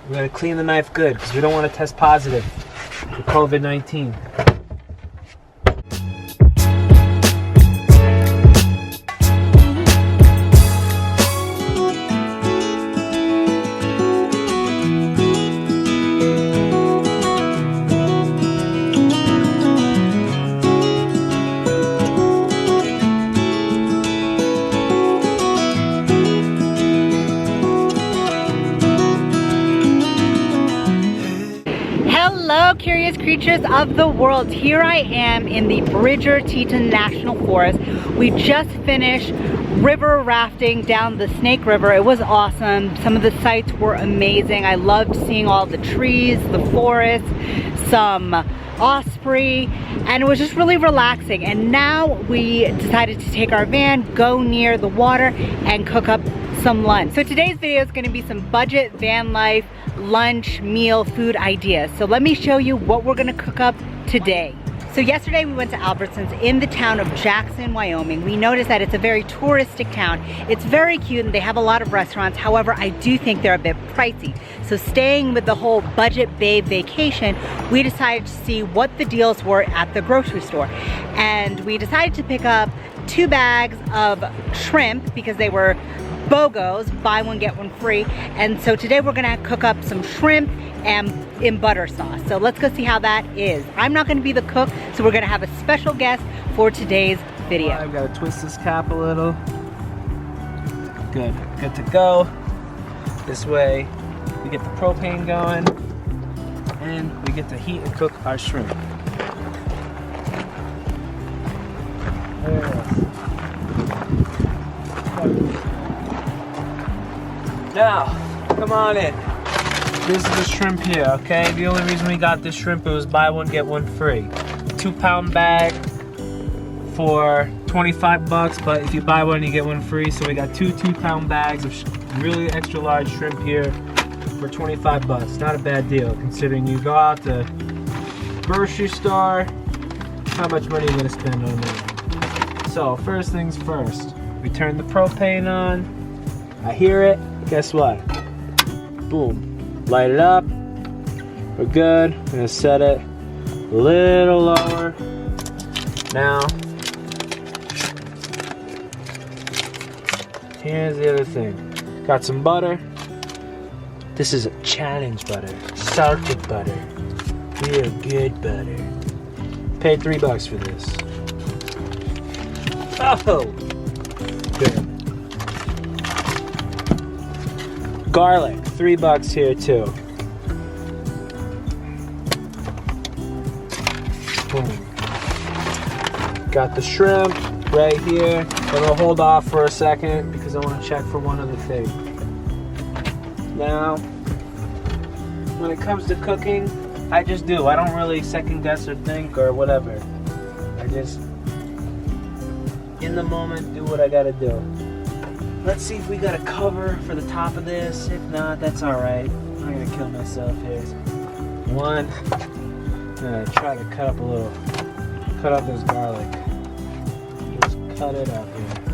We gotta clean the knife good because we don't want to test positive for COVID-19. Hello, curious creatures of the world. Here I am in the Bridger-Teton National Forest. We just finished river rafting down the Snake River. It was awesome. Some of the sights were amazing. I loved seeing all the trees, the forest, some osprey, and it was just really relaxing. And now we decided to take our van, go near the water, and cook up some lunch. So today's video is going to be some budget van life lunch meal food ideas. So let me show you what we're going to cook up today. So yesterday we went to Albertsons in the town of Jackson, Wyoming. We noticed that it's a very touristic town. It's very cute and they have a lot of restaurants. However, I do think they're a bit pricey. So staying with the whole budget babe vacation, we decided to see what the deals were at the grocery store. And we decided to pick up 2 bags of shrimp because they were BOGOs, buy one get one free. And so today we're gonna cook up some shrimp and in butter sauce. So let's go see how that is. I'm not gonna be the cook, so we're gonna have a special guest for today's video. I've got to twist this cap a little. Good to go. This way we get the propane going and we get to heat and cook our shrimp. Now, come on in. This is the shrimp here, okay? The only reason we got this shrimp, it was buy one, get one free. 2-pound bag for 25 bucks, but if you buy one, you get one free. So we got 2 2-pound bags of really extra large shrimp here for 25 bucks. Not a bad deal, considering you go out to grocery store, how much money are you gonna spend on that? So, first things first, we turn the propane on. I hear it. Guess what? Boom. Light it up. We're good. I'm gonna set it a little lower. Now, here's the other thing. Got some butter. This is a challenge butter. Salted butter. Real good butter. Paid $3 for this. Oh! Good. Garlic, $3 here too. Boom. Got the shrimp right here. I'm gonna hold off for a second because I want to check for one other thing. Now, when it comes to cooking, I just do. I don't really second guess or think or whatever. I just, in the moment, do what I gotta do. Let's see if we got a cover for the top of this. If not, that's alright. I'm not gonna kill myself here. One. I'm gonna try to cut up this garlic. Just cut it up here.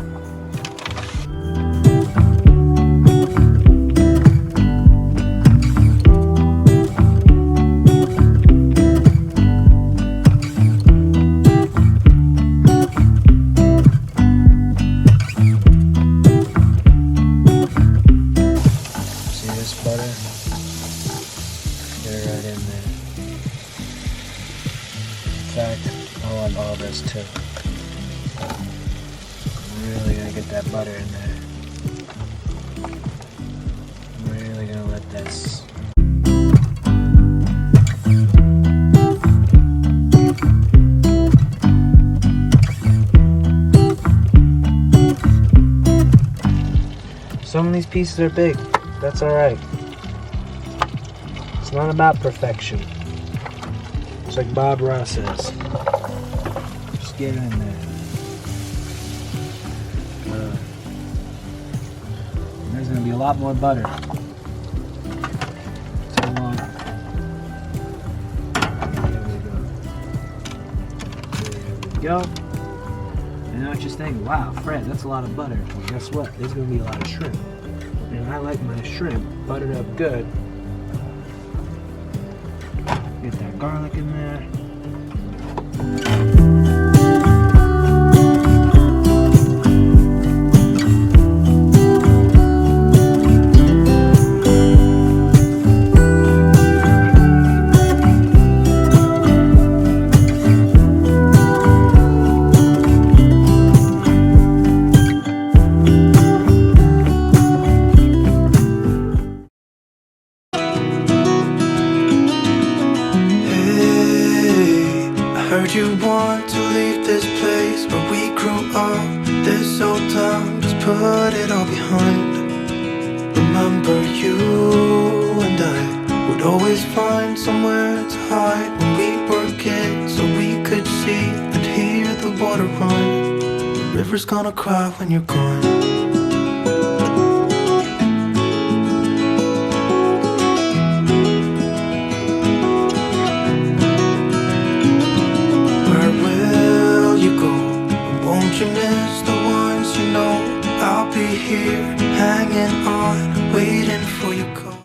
I want all this too. I'm really gonna get that butter in there. I'm really gonna let this. Some of these pieces are big. That's alright. It's not about perfection. It's like Bob Ross says. Just get it in there. There's going to be a lot more butter. So long. There we go. And now it's just thinking, wow, Fred, that's a lot of butter. Well, guess what? There's going to be a lot of shrimp. And I like my shrimp buttered up good. Get that garlic in there. Heard you want to leave this place where we grew up. This old town, just put it all behind. Remember you and I would always find somewhere to hide when we were kids, so we could see and hear the water run. The river's gonna cry when you're gone. Won't you miss the ones you know? I'll be here, hanging on, waiting for you.